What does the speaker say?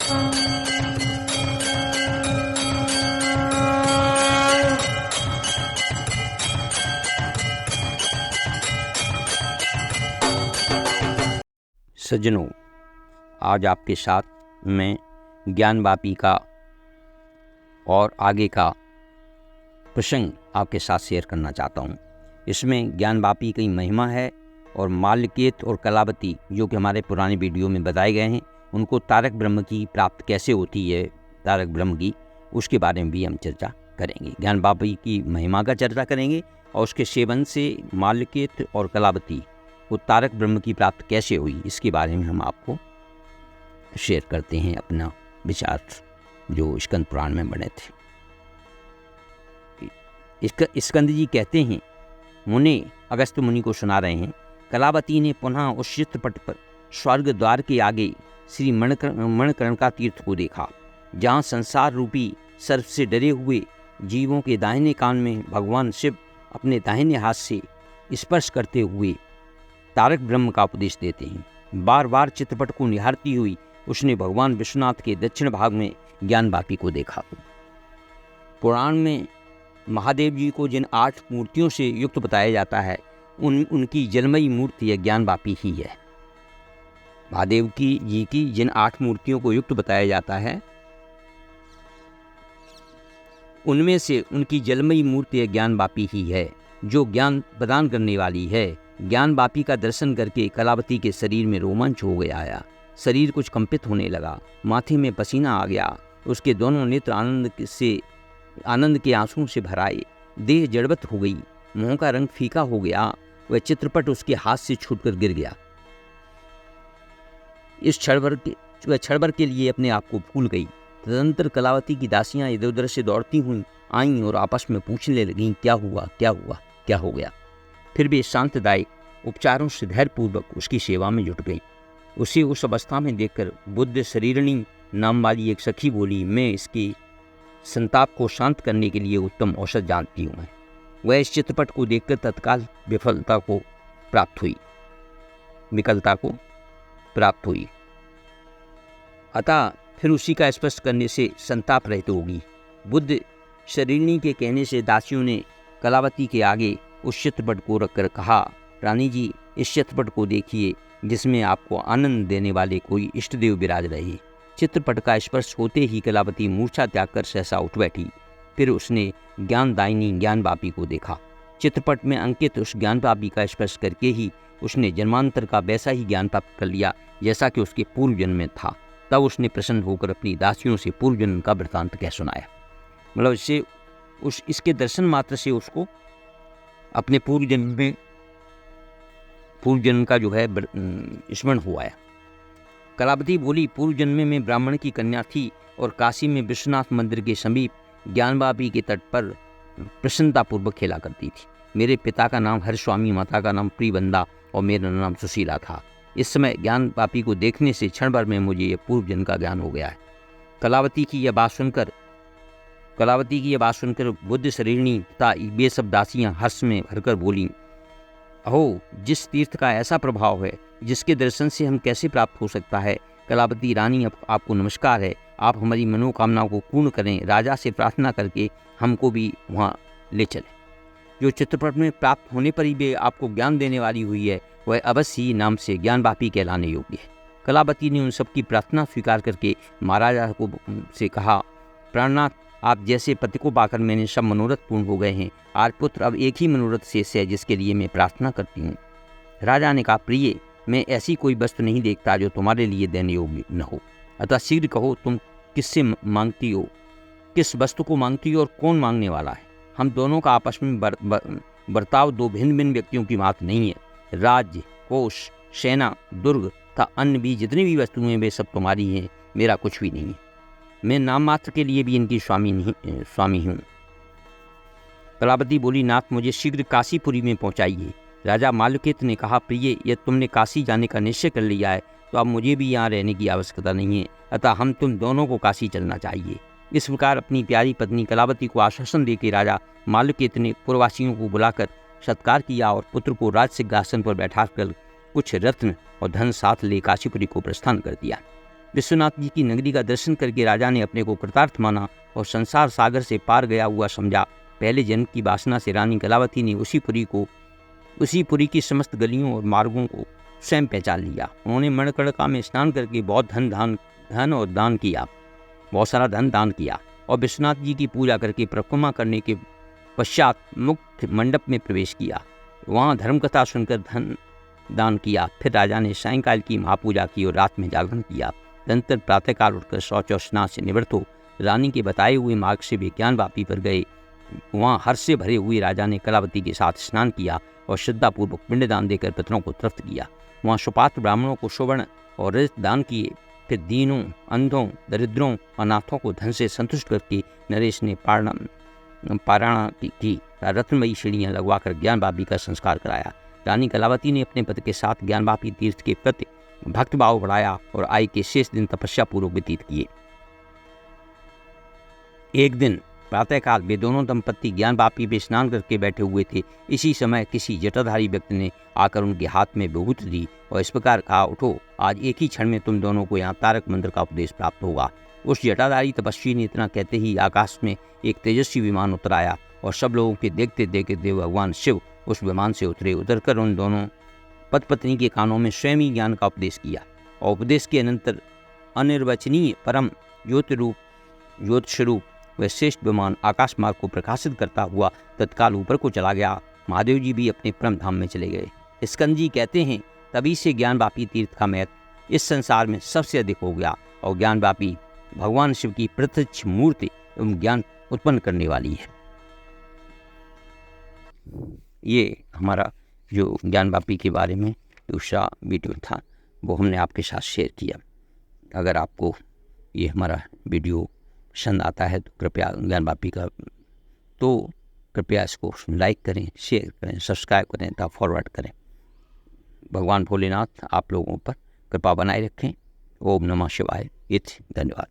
सज्जनों, आज आपके साथ मैं ज्ञानवापी का और आगे का प्रसंग आपके साथ शेयर करना चाहता हूँ। इसमें ज्ञानवापी की महिमा है और माल्यकेत और कलावती जो कि हमारे पुराने वीडियो में बताए गए हैं, उनको तारक ब्रह्म की प्राप्त कैसे होती है, तारक ब्रह्म की, उसके बारे में भी हम चर्चा करेंगे। ज्ञानवापी की महिमा का चर्चा करेंगे और उसके सेवन से माल्यकेत और कलावती वो तारक ब्रह्म की प्राप्त कैसे हुई, इसके बारे में हम आपको शेयर करते हैं अपना विचार जो स्कंद पुराण में बने थे। स्कंद जी कहते हैं, मुनि अगस्त्य मुनि को सुना रहे हैं, कलावती ने पुनः उस चित्रपट पर स्वर्ग द्वार के आगे श्री मणिकर्णिका तीर्थ को देखा, जहाँ संसार रूपी सर्प से डरे हुए जीवों के दाहिने कान में भगवान शिव अपने दाहिने हाथ से स्पर्श करते हुए तारक ब्रह्म का उपदेश देते हैं। बार बार चित्रपट को निहारती हुई उसने भगवान विश्वनाथ के दक्षिण भाग में ज्ञानवापी को देखा। पुराण में महादेव जी को जिन 8 मूर्तियों से युक्त बताया जाता है, उनकी जलमयी मूर्ति ज्ञानवापी ही है। महादेव जी की जिन 8 मूर्तियों को युक्त बताया जाता है, उनमें से उनकी जलमयी मूर्ति ज्ञानवापी ही है, जो ज्ञान प्रदान करने वाली है। ज्ञानवापी का दर्शन करके कलावती के शरीर में रोमांच हो गया, शरीर कुछ कंपित होने लगा, माथे में पसीना आ गया, उसके दोनों नेत्र आनंद के आंसुओं से भर आए, देह जड़वत हो गई, मुंह का रंग फीका हो गया, वह चित्रपट उसके हाथ से छूटकर गिर गया। इस क्षण भर के लिए अपने आप को भूल गई। तदंतर कलावती की दासियां इधर उधर से दौड़ती हुई आईं और आपस में पूछने लगीं, क्या हुआ, क्या हुआ, क्या हो गया। फिर भी शांतदायक उपचारों से धैर्यपूर्वक उसकी सेवा में जुट गई। उसे उस अवस्था में देखकर बुद्ध शरीरणी नाम वाली एक सखी बोली, मैं इसकी संताप को शांत करने के लिए उत्तम औषध जानती हूँ। वह इस चित्रपट को देखकर तत्काल विकलता को प्राप्त हुई, अतः फिर उसी का स्पर्श करने से संताप रहित होगी। बुद्ध शरीरणी के कहने से दासियों ने कलावती के आगे उस चित्रपट को रखकर कहा, रानी जी, इस चित्रपट को देखिए, जिसमें आपको आनंद देने वाले कोई इष्टदेव विराज रहे। चित्रपट का स्पर्श होते ही कलावती मूर्छा त्याग कर सहसा उठ बैठी। फिर उसने ज्ञानदायिनी ज्ञानवापी को देखा। चित्रपट में अंकित उस ज्ञानवापी का स्पर्श करके ही उसने जन्मांतर का वैसा ही ज्ञान प्राप्त कर लिया जैसा कि उसके पूर्व जन्म में था। तब उसने प्रसन्न होकर अपनी दासियों से पूर्व जन्म का वृत्तांत कह सुनाया। मतलब इसके दर्शन मात्र से उसको अपने पूर्व जन्म का जो है स्मरण हुआ है। कलावती बोली, पूर्व जन्म में ब्राह्मण की कन्या थी और काशी में विश्वनाथ मंदिर के समीप ज्ञानवापी के तट पर प्रसन्नतापूर्वक खेला करती थी। मेरे पिता का नाम हरस्वामी, माता का नाम प्रियवंदा और मेरा नाम सुशीला था। इस समय ज्ञानवापी को देखने से क्षण भर में मुझे यह पूर्व जन्म का ज्ञान हो गया है। कलावती की यह बात सुनकर बुद्ध शरीरणी तथा वे सब दासियां हर्ष में भरकर बोली, अहो, जिस तीर्थ का ऐसा प्रभाव है, जिसके दर्शन से हम कैसे प्राप्त हो सकता है। कलावती रानी, आपको नमस्कार है, आप हमारी मनोकामनाओं को पूर्ण करें। राजा से प्रार्थना करके हमको भी वहाँ ले चलें। जो चित्रपट में प्राप्त होने पर ही वे आपको ज्ञान देने वाली हुई है, वह अवश्य ही नाम से ज्ञानवापी कहलाने योग्य है। कलावती ने उन सबकी प्रार्थना स्वीकार करके महाराजा को से कहा, प्राणनाथ, आप जैसे पति को पाकर मैंने सब मनोरथ पूर्ण हो गए हैं। आज पुत्र अब एक ही मनोरथ शेष है, जिसके लिए मैं प्रार्थना करती हूँ। राजा ने कहा, प्रिय, मैं ऐसी कोई वस्तु नहीं देखता जो तुम्हारे लिए देने योग्य न हो, अतः शीघ्र कहो, तुम किससे मांगती हो, किस वस्तु को मांगती हो और कौन मांगने वाला है। हम दोनों का आपस में बर्ताव 2 भिन्न भिन्न व्यक्तियों की बात नहीं है। राज्य, कोष, सेना, दुर्ग तथा अन्य भी जितनी भी वस्तुएं वे सब तुम्हारी हैं, मेरा कुछ भी नहीं है। मैं नाम मात्र के लिए भी इनकी स्वामी हूँ। कलावती बोली, नाथ, मुझे शीघ्र काशीपुरी में पहुँचाइए। राजा माल्यकेत ने कहा, प्रिय, यदि तुमने काशी जाने का निश्चय कर लिया है तो अब मुझे भी यहाँ रहने की आवश्यकता नहीं है, अतः हम तुम दोनों को काशी चलना चाहिए। इस प्रकार अपनी प्यारी पत्नी कलावती को आश्वासन देकर राजा माल्यकेत ने पुरवासियों को बुलाकर सत्कार किया और पुत्र को राज सिंहासन पर बैठाकर कुछ रत्न और धन साथ ले काशीपुरी को प्रस्थान कर दिया। विश्वनाथ जी की नगरी का दर्शन करके राजा ने अपने को कृतार्थ माना और संसार सागर से पार गया हुआ समझा। पहले जन्म की वासना से रानी कलावती ने उसी पुरी की समस्त गलियों और मार्गों को स्वयं पहचान लिया। उन्होंने मणिकर्णिका में स्नान करके बहुत सारा धन दान किया और विश्वनाथ जी की पूजा करके परिक्रमा करने के पश्चात मुख्य मंडप में प्रवेश किया। वहाँ धर्मकथा सुनकर धन दान किया। फिर राजा ने सायंकाल की महापूजा की और रात में जागरण किया। तदंतर प्रातःकाल उठकर शौच और स्नान से निवृत्त हो रानी के बताए हुए मार्ग से वे ज्ञानवापी पर गए। वहाँ हर्ष से भरे हुए राजा ने कलावती के साथ स्नान किया और श्रद्धापूर्वक पिंडदान देकर पितरों को तृप्त किया। वहाँ सुपात्र ब्राह्मणों को सुवर्ण और रजत दान किए। फिर दीनों, अंधों, दरिद्रों, अनाथों को धन से संतुष्ट करके नरेश ने पारायण की रत्नमयी सीढ़ियाँ लगवाकर ज्ञानवापी का संस्कार कराया। रानी कलावती ने अपने पति के साथ ज्ञानवापी तीर्थ के प्रति भक्तिभाव बढ़ाया और आय के शेष दिन तपस्या पूर्वक व्यतीत किए। एक दिन प्रातःकाल वे दोनों दंपत्ति ज्ञानवापी में स्नान करके बैठे हुए थे। इसी समय किसी जटाधारी व्यक्ति ने आकर उनके हाथ में विभूति दी और इस प्रकार कहा, उठो, आज एक ही क्षण में तुम दोनों को यहाँ तारक मंत्र का उपदेश प्राप्त होगा। उस जटाधारी तपस्वी ने इतना कहते ही आकाश में एक तेजस्वी विमान उतर आया और सब लोगों के देखते देखते भगवान शिव उस विमान से उतरे। उतरकर उन दोनों पति पत्नी के कानों में स्वयं ही ज्ञान का उपदेश किया और उपदेश के अनंतर अनिर्वचनीय परम ज्योत स्वरूप वह श्रेष्ठ विमान आकाश मार्ग को प्रकाशित करता हुआ तत्काल ऊपर को चला गया। महादेव जी भी अपने परम धाम में चले गए। स्कंद जी कहते हैं, तभी से ज्ञानवापी तीर्थ का महत्व इस संसार में सबसे अधिक हो गया और ज्ञानवापी भगवान शिव की प्रत्यक्ष मूर्ति एवं ज्ञान उत्पन्न करने वाली है। ये हमारा जो ज्ञानवापी के बारे में दूसरा वीडियो था वो हमने आपके साथ शेयर किया। अगर आपको ये हमारा वीडियो पसंद आता है तो कृपया इसको लाइक करें, शेयर करें, सब्सक्राइब करें तथा फॉरवर्ड करें। भगवान भोलेनाथ आप लोगों पर कृपा बनाए रखें। ओम नमः शिवाय। धन्यवाद।